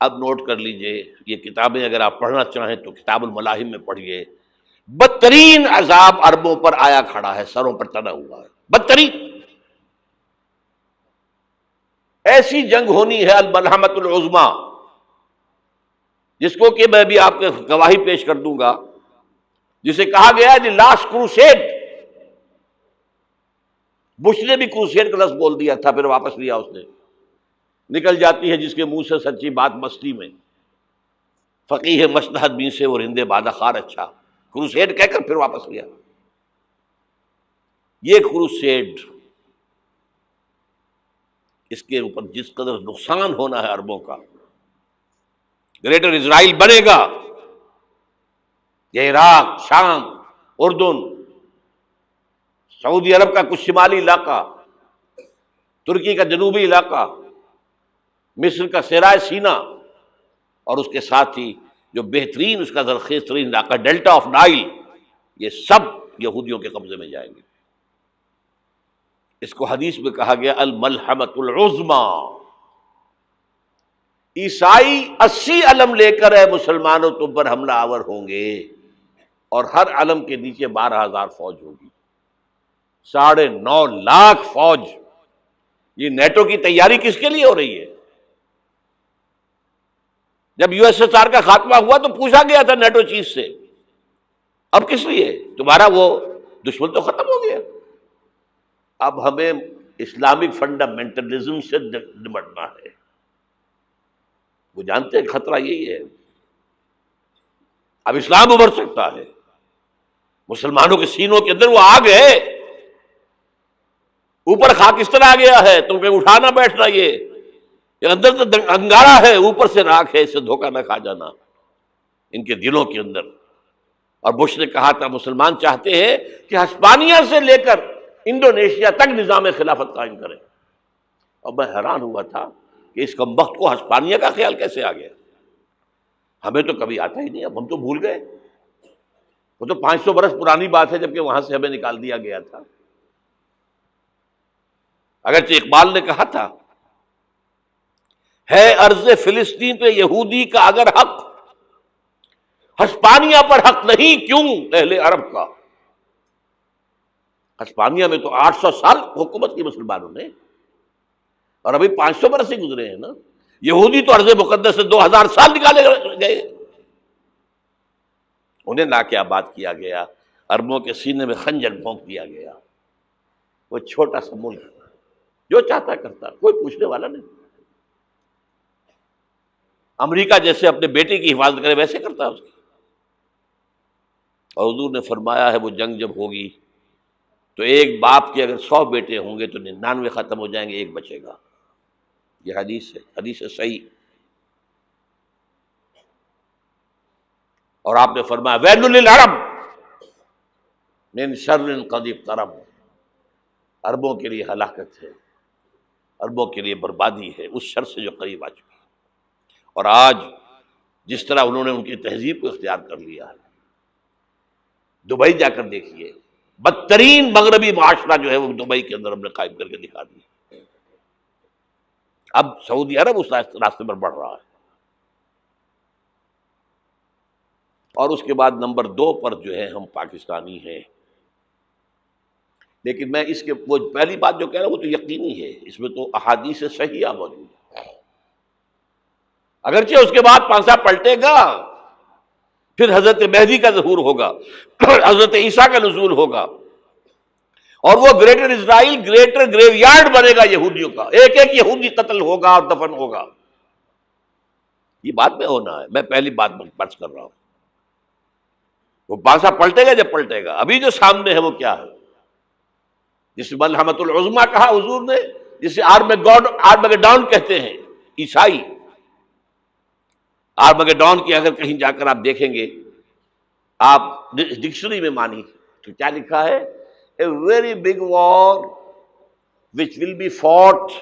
اب نوٹ کر لیجئے، یہ کتابیں اگر آپ پڑھنا چاہیں تو کتاب الملاحم میں پڑھیے، بدترین عذاب عربوں پر آیا کھڑا ہے، سروں پر تنا ہوا ہے، بدترین ایسی جنگ ہونی ہے الملحمۃ العظمیٰ، جس کو کہ میں بھی آپ کے گواہی پیش کر دوں گا، جسے کہا گیا ہے دی لاسٹ کروسیڈ۔ بش نے بھی کروسیڈ کا لفظ بول دیا تھا، پھر واپس لیا اس نے۔ نکل جاتی ہے جس کے منہ سے سچی بات مستی میں، فقیہ مصلحت بھی سے وہ رندے بادہ خار اچھا، کروسیڈ کہہ کر پھر واپس لیا۔ یہ کروسیڈ، اس کے اوپر جس قدر نقصان ہونا ہے عربوں کا، گریٹر اسرائیل بنے گا، یہ عراق، شام، اردن، سعودی عرب کا کچھ شمالی علاقہ، ترکی کا جنوبی علاقہ، مصر کا صحرائے سینا، اور اس کے ساتھ ہی جو بہترین اس کا زرخیز ترین علاقہ ڈیلٹا آف نائل، یہ سب یہودیوں کے قبضے میں جائیں گے۔ اس کو حدیث میں کہا گیا الملحمۃ العظمیٰ۔ عیسائی 80 علم لے کر اے مسلمانوں تم پر حملہ آور ہوں گے، اور ہر علم کے نیچے 12,000 فوج ہوگی، 9.5 لاکھ فوج۔ یہ نیٹو کی تیاری کس کے لیے ہو رہی ہے؟ جب یو ایس ایس آر کا خاتمہ ہوا تو پوچھا گیا تھا نیٹو چیف سے، اب کس لیے؟ تمہارا وہ دشمن تو ختم ہو گیا، اب ہمیں اسلامک فنڈامنٹلزم سے نمٹنا ہے۔ وہ جانتے ہیں خطرہ یہی ہے، اب اسلام ابھر سکتا ہے، مسلمانوں کے سینوں کے اندر وہ آگ ہے، اوپر خاکستر آ گیا ہے، تم کو اٹھانا بیٹھنا، یہ اندر تو انگارہ ہے، اوپر سے راکھ ہے، اس سے دھوکہ نہ کھا جانا ان کے دلوں کے اندر۔ اور بش نے کہا تھا مسلمان چاہتے ہیں کہ ہسپانیہ سے لے کر انڈونیشیا تک نظام خلافت قائم کریں، اور میں حیران ہوا تھا کہ اس کمبخت کو ہسپانیہ کا خیال کیسے آ گیا؟ ہمیں تو کبھی آتا ہی نہیں، اب ہم تو بھول گئے، وہ تو 500 برس پرانی بات ہے، جبکہ وہاں سے ہمیں نکال دیا گیا تھا۔ اگرچہ اقبال نے کہا تھا ہے ارض فلسطین پہ یہودی کا اگر حق، ہسپانیہ پر حق نہیں کیوں اہل عرب کا؟ ہسپانیہ میں تو 800 سال حکومت کی مسلمانوں نے، اور ابھی 500 برس سے گزرے ہیں نا۔ یہودی تو ارض مقدس سے 2000 سال نکالے گئے، انہیں لا کے آباد کیا گیا، عربوں کے سینے میں خنجر بھونک دیا گیا۔ وہ چھوٹا سا ملک جو چاہتا کرتا، کوئی پوچھنے والا نہیں۔ امریکہ جیسے اپنے بیٹے کی حفاظت کرے ویسے کرتا اس کی۔ اور حضور نے فرمایا ہے وہ جنگ جب ہوگی تو ایک باپ کے اگر 100 بیٹے ہوں گے تو 99 ختم ہو جائیں گے، ایک بچے گا۔ یہ حدیث ہے، حدیث ہے صحیح۔ اور آپ نے فرمایا ویل للعرب من شر قد اقترب، عربوں کے لیے ہلاکت ہے، عربوں کے لیے بربادی ہے اس شر سے جو قریب آ چکی ہے۔ اور آج جس طرح انہوں نے ان کی تہذیب کو اختیار کر لیا ہے، دبئی جا کر دیکھیے، بدترین مغربی معاشرہ جو ہے وہ دبئی کے اندر ہم نے قائم کر کے دکھا دیا۔ اب سعودی عرب اس راستے پر بڑھ رہا ہے۔ اور اس کے بعد نمبر 2 پر جو ہے ہم پاکستانی ہیں، لیکن میں اس کے وہ پہلی بات جو کہہ رہا ہوں وہ تو یقینی ہے، اس میں تو احادیث صحیحہ موجود ہے۔ اگرچہ اس کے بعد پانسا پلٹے گا، پھر حضرت مہدی کا ظہور ہوگا، حضرت عیسیٰ کا نزول ہوگا، اور وہ گریٹر اسرائیل گریٹر گریو یارڈ بنے گا یہودیوں کا، ایک ایک یہودی قتل ہوگا اور دفن ہوگا۔ یہ بات میں ہونا ہے، میں پہلی بات بس کر رہا ہوں۔ وہ پانسا پلٹے گا جب پلٹے گا، ابھی جو سامنے ہے وہ کیا ہے؟ جس ملحمۃ العظمیٰ کہا حضور نے، جسے آرمگیڈون کہتے ہیں عیسائی۔ آرمگیڈون کی اگر کہیں جا کر آپ دیکھیں گے، آپ ڈکشنری میں مانی تو کیا لکھا ہے؟ A very big war which will be fought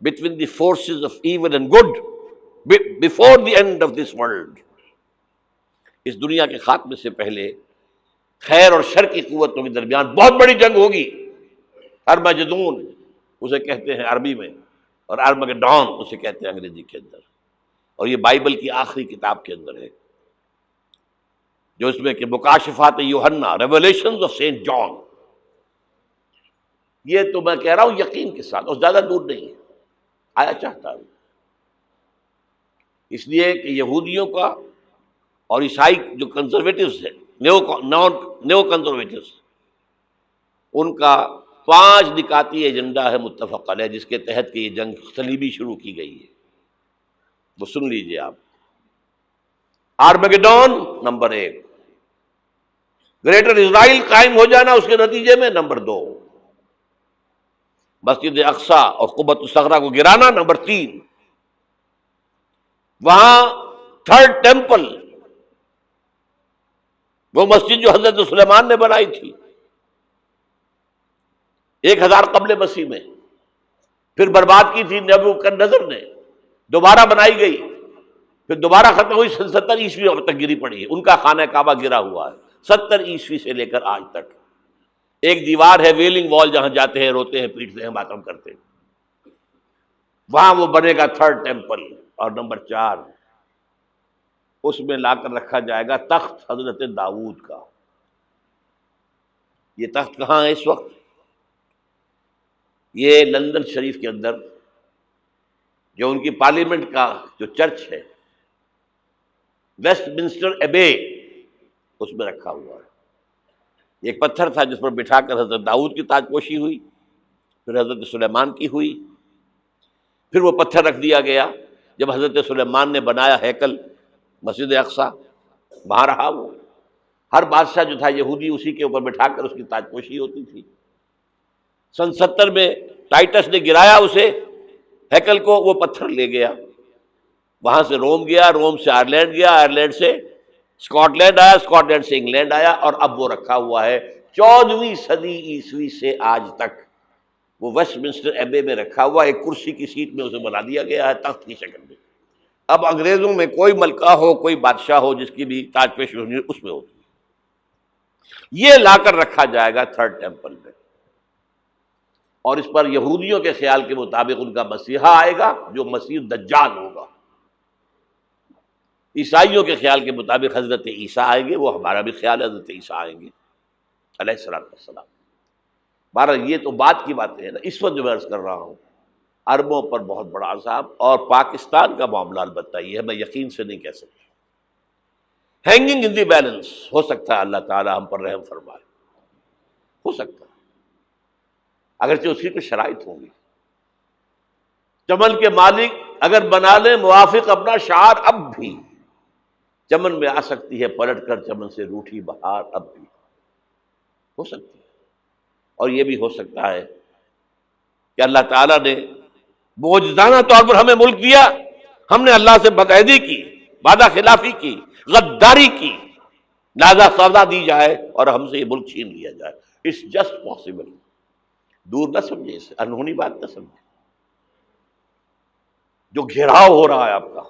between the forces of evil and good before the end of this world۔ اس دنیا کے خاتمے سے پہلے خیر اور شر کی قوتوں کے درمیان بہت بڑی جنگ ہوگی۔ ارمجدون اسے کہتے ہیں عربی میں، اور آرمگیڈون اسے کہتے ہیں انگریزی کے اندر۔ اور یہ بائبل کی آخری کتاب کے اندر ہے، جو اس میں کہ مکاشفات یوحنا، ریولیشنز آف سینٹ جان. یہ تو میں کہہ رہا ہوں یقین کے ساتھ، اور زیادہ دور نہیں ہے، آیا چاہتا ہوں. اس لیے کہ یہودیوں کا اور عیسائی جو کنزرویٹوز ہیں، نیو کنزرویٹوز، ان کا 5 نکاتی ایجنڈا ہے متفق علیہ، جس کے تحت کہ یہ جنگ صلیبی شروع کی گئی ہے. وہ سن لیجئے آپ. آرمیگیڈون نمبر 1، گریٹر اسرائیل قائم ہو جانا اس کے نتیجے میں نمبر 2، مسجد اقصی اور قبۃ الصخرہ کو گرانا نمبر 3، وہاں تھرڈ ٹیمپل، وہ مسجد جو حضرت سلیمان نے بنائی تھی 1000 قبل مسیح میں، پھر برباد کی تھی نبوکدنضر نے، دوبارہ بنائی گئی، پھر دوبارہ ختم ہوئی 70 عیسوی تک گری پڑی ہے. ان کا خانہ کعبہ گرا ہوا ہے 70 عیسوی سے لے کر آج تک. ایک دیوار ہے ویلنگ وال، جہاں جاتے ہیں، روتے ہیں، پیٹتے ہیں، ماتم کرتے ہیں، وہاں وہ بنے گا تھرڈ ٹیمپل. اور نمبر 4، اس میں لا کر رکھا جائے گا تخت حضرت داؤد کا. یہ تخت کہاں ہے اس وقت؟ یہ لندن شریف کے اندر، جو ان کی پارلیمنٹ کا جو چرچ ہے، ویسٹ منسٹر ایبے، اس میں رکھا ہوا ہے. ایک پتھر تھا جس پر بٹھا کر حضرت داؤد کی تاج پوشی ہوئی، پھر حضرت سلیمان کی ہوئی، پھر وہ پتھر رکھ دیا گیا جب حضرت سلیمان نے بنایا ہیکل مسجد اقصی، وہاں رہا وہ. ہر بادشاہ جو تھا یہودی اسی کے اوپر بٹھا کر اس کی تاج پوشی ہوتی تھی. سن 70 میں ٹائٹس نے گرایا اسے، ہیکل کو، وہ پتھر لے گیا، وہاں سے روم گیا، روم سے آئرلینڈ گیا، آئرلینڈ سے اسکاٹ لینڈ آیا، اسکاٹ لینڈ سے انگلینڈ آیا، اور اب وہ رکھا ہوا ہے 14ویں صدی عیسوی سے آج تک. وہ ویسٹ منسٹر ایبے میں رکھا ہوا، ایک کرسی کی سیٹ میں اسے بنا دیا گیا ہے تخت کی شکل میں. اب انگریزوں میں کوئی ملکہ ہو، کوئی بادشاہ ہو جس کی بھی تاج پوشی ہونی اس میں ہوتی. یہ لا کر رکھا جائے گا تھرڈ ٹیمپل میں، اور اس پر یہودیوں کے خیال کے مطابق ان کا مسیحا آئے گا جو مسیح دجال ہوگا. عیسائیوں کے خیال کے مطابق حضرت عیسیٰ آئیں گے، وہ ہمارا بھی خیال ہے حضرت عیسیٰ آئیں گے علیہ السلام. بہرحال یہ تو بات کی باتیں ہیں نا. اس وقت جو میں عرض کر رہا ہوں، عربوں پر بہت بڑا عذاب، اور پاکستان کا معاملہ البتہ یہ ہے، میں یقین سے نہیں کہہ سکتا. ہینگنگ ان دی بیلنس، ہو سکتا ہے اللہ تعالی ہم پر رحم فرمائے، ہو سکتا ہے، اگرچہ اس کی کچھ شرائط ہوں گی. چمن کے مالک اگر بنا لیں موافق اپنا شعار، اب بھی چمن میں آ سکتی ہے پلٹ کر چمن سے روٹھی بہار، اب بھی ہو سکتی ہے. اور یہ بھی ہو سکتا ہے کہ اللہ تعالیٰ نے معجزانہ طور پر ہمیں ملک دیا، ہم نے اللہ سے بدعہدی کی، وعدہ خلافی کی، غداری کی، لہذا سزا دی جائے اور ہم سے یہ ملک چھین لیا جائے. It's just possible. دور نہ سمجھے اسے، انہونی بات نہ سمجھے. جو گھیراؤ ہو رہا ہے آپ کا،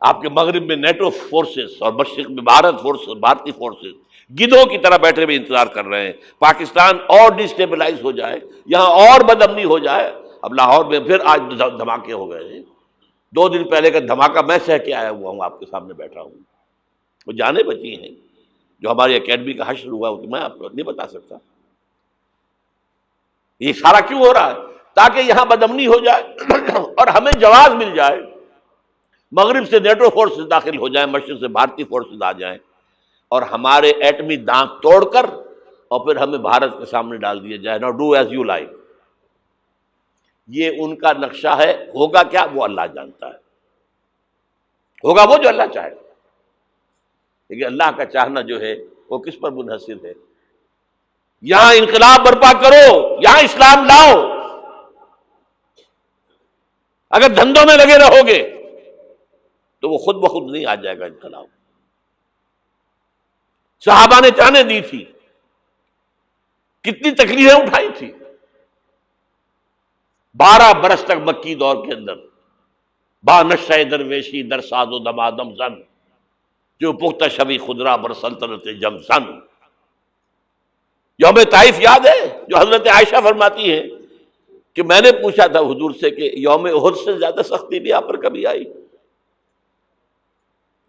آپ کے مغرب میں نیٹو فورسز اور مشرق میں بھارتی فورسز گدھوں کی طرح بیٹھے ہوئے انتظار کر رہے ہیں پاکستان اور ڈسٹیبلائز ہو جائے، یہاں اور بدامنی ہو جائے. اب لاہور میں پھر آج دھماکے ہو گئے ہیں. 2 دن پہلے کا دھماکہ میں سہ کے آیا ہوا ہوں، آپ کے سامنے بیٹھا ہوں. وہ جانیں بچی ہیں، جو ہماری اکیڈمی کا حشر ہوا وہ تو میں آپ کو نہیں بتا سکتا. یہ سارا کیوں ہو رہا ہے؟ تاکہ یہاں بدامنی ہو جائے اور ہمیں جواز مل جائے. مغرب سے نیٹو فورسز داخل ہو جائیں، مشرق سے بھارتی فورسز آ جائیں، اور ہمارے ایٹمی دانت توڑ کر اور پھر ہمیں بھارت کے سامنے ڈال دیا جائے. نو ڈو ایز یو لائک. یہ ان کا نقشہ ہے. ہوگا کیا وہ اللہ جانتا ہے، ہوگا وہ جو اللہ چاہے. لیکن اللہ کا چاہنا جو ہے وہ کس پر منحصر ہے؟ یہاں انقلاب برپا کرو، یہاں اسلام لاؤ. اگر دھندوں میں لگے رہو گے تو وہ خود بخود نہیں آ جائے گا انقلاب. صحابہ نے جانیں دی تھی، کتنی تکلیفیں اٹھائی تھی. 12 برس تک مکی دور کے اندر با نشہ درویشی در ساز و دمادم زن، جو پختہ شبی خدرا بر سلطنت جم زن. یوم طائف یاد ہے جو حضرت عائشہ فرماتی ہے کہ میں نے پوچھا تھا حضور سے کہ یوم احد سے زیادہ سختی بھی آپ پر کبھی آئی؟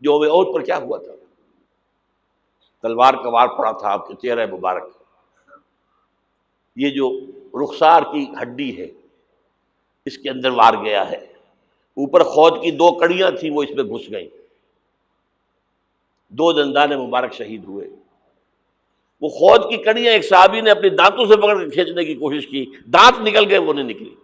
یوم احد پر کیا ہوا تھا؟ تلوار کا وار پڑا تھا آپ کے چہرہ مبارک، یہ جو رخسار کی ہڈی ہے اس کے اندر وار گیا ہے، اوپر خود کی 2 کڑیاں تھیں وہ اس میں گھس گئیں، 2 دندان مبارک شہید ہوئے۔ وہ خود کی کڑیاں ایک صحابی نے اپنے دانتوں سے پکڑ کے کھینچنے کی کوشش کی، دانت نکل گئے، وہ نہیں نکلی،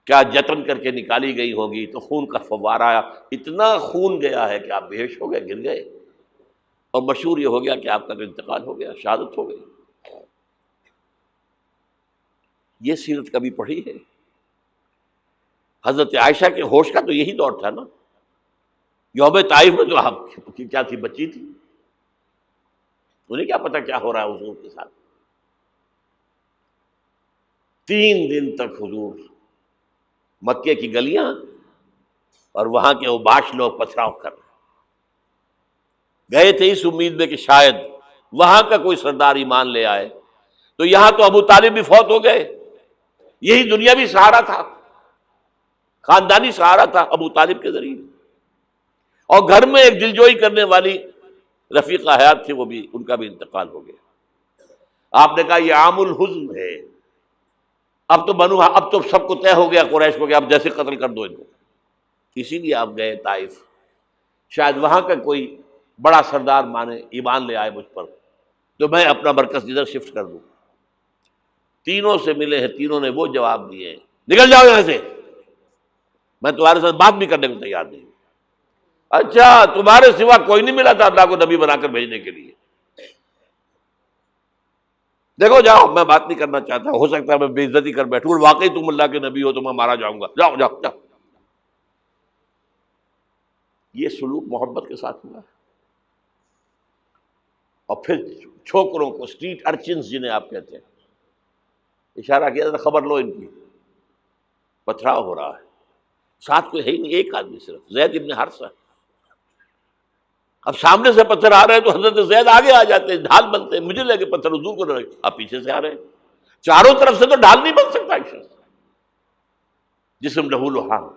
کیا جتن کر کے نکالی گئی ہوگی تو خون کا فوارہ آیا، اتنا خون گیا ہے کہ آپ بے ہوش ہو گئے، گر گئے، اور مشہور یہ ہو گیا کہ آپ کا تو انتقال ہو گیا، شہادت ہو گئی۔ یہ سیرت کبھی پڑھی ہے؟ حضرت عائشہ کے ہوش کا تو یہی دور تھا نا، یوم طائف میں تو آپ کی کیا تھی، بچی تھی، انہیں کیا پتا کیا ہو رہا ہے حضور کے ساتھ۔ 3 دن تک حضور مکے کی گلیاں اور وہاں کے اوباش لوگ پتھراؤ کر گئے تھے اس امید میں کہ شاید وہاں کا کوئی سردار ایمان لے آئے، تو یہاں تو ابو طالب بھی فوت ہو گئے، یہی دنیاوی سہارا تھا، خاندانی سہارا تھا ابو طالب کے ذریعے، اور گھر میں ایک دلجوئی کرنے والی رفیقہ حیات تھی، وہ بھی، ان کا بھی انتقال ہو گیا۔ آپ نے کہا یہ عام الحزن ہے، اب تو سب کو طے ہو گیا قریش کو کہ اب جیسے قتل کر دو ان کو، اسی لیے آپ گئے طائف، شاید وہاں کا کوئی بڑا سردار مانے ایمان لے آئے مجھ پر تو میں اپنا مرکز ادھر شفٹ کر دوں۔ تینوں سے ملے ہیں، تینوں نے وہ جواب دیے، نکل جاؤ یہاں سے، میں تمہارے ساتھ بات بھی کرنے کو تیار نہیں۔ اچھا، تمہارے سوا کوئی نہیں ملا تھا اللہ کو نبی بنا کر بھیجنے کے لیے؟ دیکھو جاؤ، میں بات نہیں کرنا چاہتا، ہو سکتا ہے میں بے عزتی کر بیٹھوں، اور واقعی تم اللہ کے نبی ہو تو میں مارا جاؤں گا، جاؤ جاؤ جاؤ۔ یہ سلوک محبت کے ساتھ ہوا ہے۔ اور پھر چھوکروں کو، اسٹریٹ ارچنز جنہیں آپ کہتے ہیں، اشارہ کیا تھا، خبر لو ان کی، پتھراؤ ہو رہا ہے، ساتھ کوئی ہے ہی نہیں، ایک آدمی صرف، زید ابن حارثہ۔ اب سامنے سے پتھر آ رہے ہیں تو حضرت زید آگے آ جاتے ہیں، ڈھال بنتے ہیں، مجھے لگے پتھر حضور کو لگے، آپ پیچھے سے آ رہے ہیں، چاروں طرف سے تو ڈھال نہیں بن سکتا ایک شخص، جسم لہو لہان،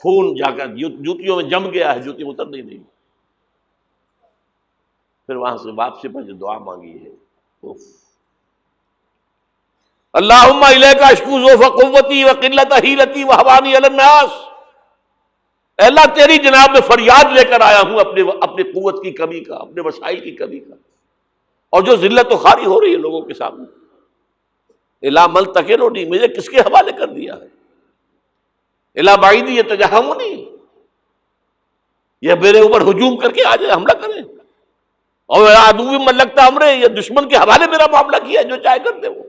خون جا کر جوتیوں میں جم گیا ہے، جوتی اتر نہیں رہی۔ پھر وہاں سے واپسی پر جو دعا مانگی ہے، اللہم الیک اشکو ضعف قوتی وقلت حیلتی وہوانی علی الناس، اے اللہ تیری جناب میں فریاد لے کر آیا ہوں اپنی قوت کی کمی کا، اپنے وسائل کی کمی کا، اور جو ذلت و خواری ہو رہی ہے لوگوں کے سامنے، الا من تکلنی، مجھے کس کے حوالے کر دیا ہے، الا بعیدی یتجہمنی، یہ میرے اوپر ہجوم کر کے آ جائے، حملہ کریں، اور عدو من لگتا امرے، یہ دشمن کے حوالے میرا معاملہ کیا، جو چاہے کر دے وہ۔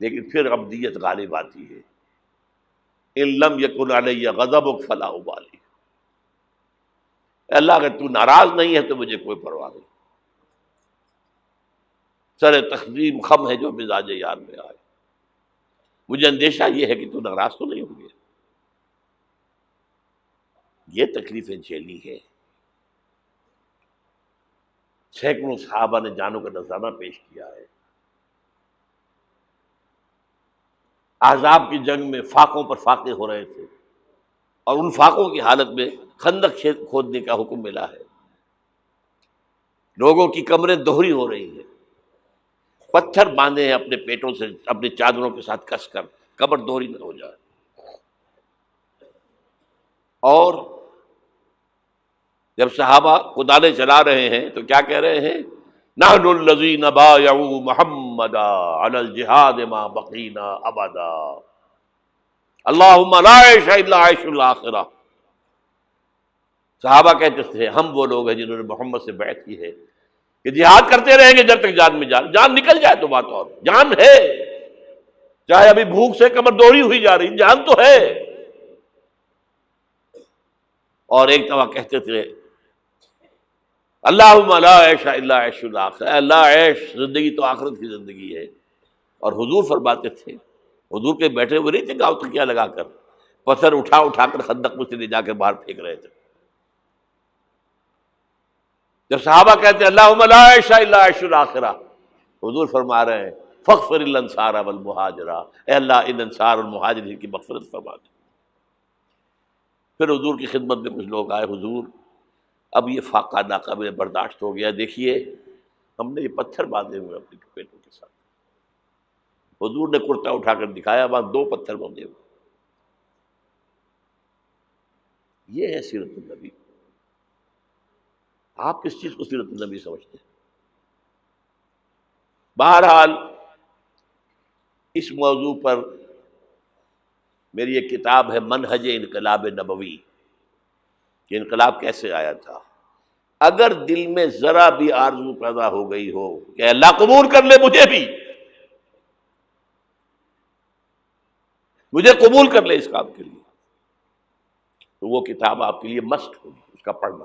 لیکن پھر عبدیت غالب آتی ہے، ان لم یکن علی غضبک فلا ابالی، اللہ اگر تو ناراض نہیں ہے تو مجھے کوئی پرواہ نہیں، سر تقسیم خم ہے جو مزاج یار میں آئے، مجھے اندیشہ یہ ہے کہ تو ناراض تو نہیں ہو گیا۔ یہ تکلیفیں جھیلی ہے، سینکڑوں صحابہ نے جانوں کا نذرانہ پیش کیا ہے، احزاب کی جنگ میں فاقوں پر فاقے ہو رہے تھے، اور ان فاقوں کی حالت میں خندق کھودنے کا حکم ملا ہے، لوگوں کی کمریں دوہری ہو رہی ہیں، پتھر باندھے ہیں اپنے پیٹوں سے، اپنی چادروں کے ساتھ کس کر کمر دوہری نہ ہو جائے، اور جب صحابہ کدالیں چلا رہے ہیں تو کیا کہہ رہے ہیں، نحن الذین بایعوا محمدا علی الجہاد ما بقینا ابدا، اللہم لا عیش الا عیش الاخرہ۔ صحابہ کہتے تھے ہم وہ لوگ ہیں جنہوں نے محمد سے بیعت کی ہے کہ جہاد کرتے رہیں گے جب تک جان میں جان نکل جائے تو بات، اور جان ہے، چاہے ابھی بھوک سے کمر دوہری ہوئی جا رہی، جان تو ہے۔ اور ایک دفعہ کہتے تھے اللہم لا عیش الا عیش الاخرہ، اللہ عیش، زندگی تو آخرت کی زندگی ہے۔ اور حضور فرماتے تھے، حضور کے بیٹھے ہوئے نہیں تھے گاؤں تکیہ لگا کر، پتھر اٹھا اٹھا کر خندق میں سے لے جا کے باہر پھینک رہے تھے۔ جب صحابہ کہتے ہیں اللہم لا عیش الا عیش الاخرہ، حضور فرما رہے ہیں فاغفر للانصار والمہاجرہ، اے اللہ ان انصار اور مہاجرین کی مغفرت فرما دے۔ پھر حضور کی خدمت میں کچھ لوگ آئے، حضور اب یہ فاقہ ناقابل برداشت ہو گیا، دیکھیے ہم نے یہ پتھر باندھے ہوئے اپنے پیٹوں کے ساتھ۔ حضور نے کرتا اٹھا کر دکھایا، وہاں 2 پتھر باندھے ہوئے۔ یہ ہے سیرت النبی۔ آپ کس چیز کو سیرت النبی سمجھتے ہیں؟ بہرحال اس موضوع پر میری ایک کتاب ہے منہج انقلاب نبوی، کہ انقلاب کیسے آیا تھا۔ اگر دل میں ذرا بھی آرزو پیدا ہو گئی ہو کہ اللہ قبول کر لے مجھے قبول کر لے اس کام کے لیے، تو وہ کتاب آپ کے لیے مسٹ ہوگی، اس کا پڑھنا۔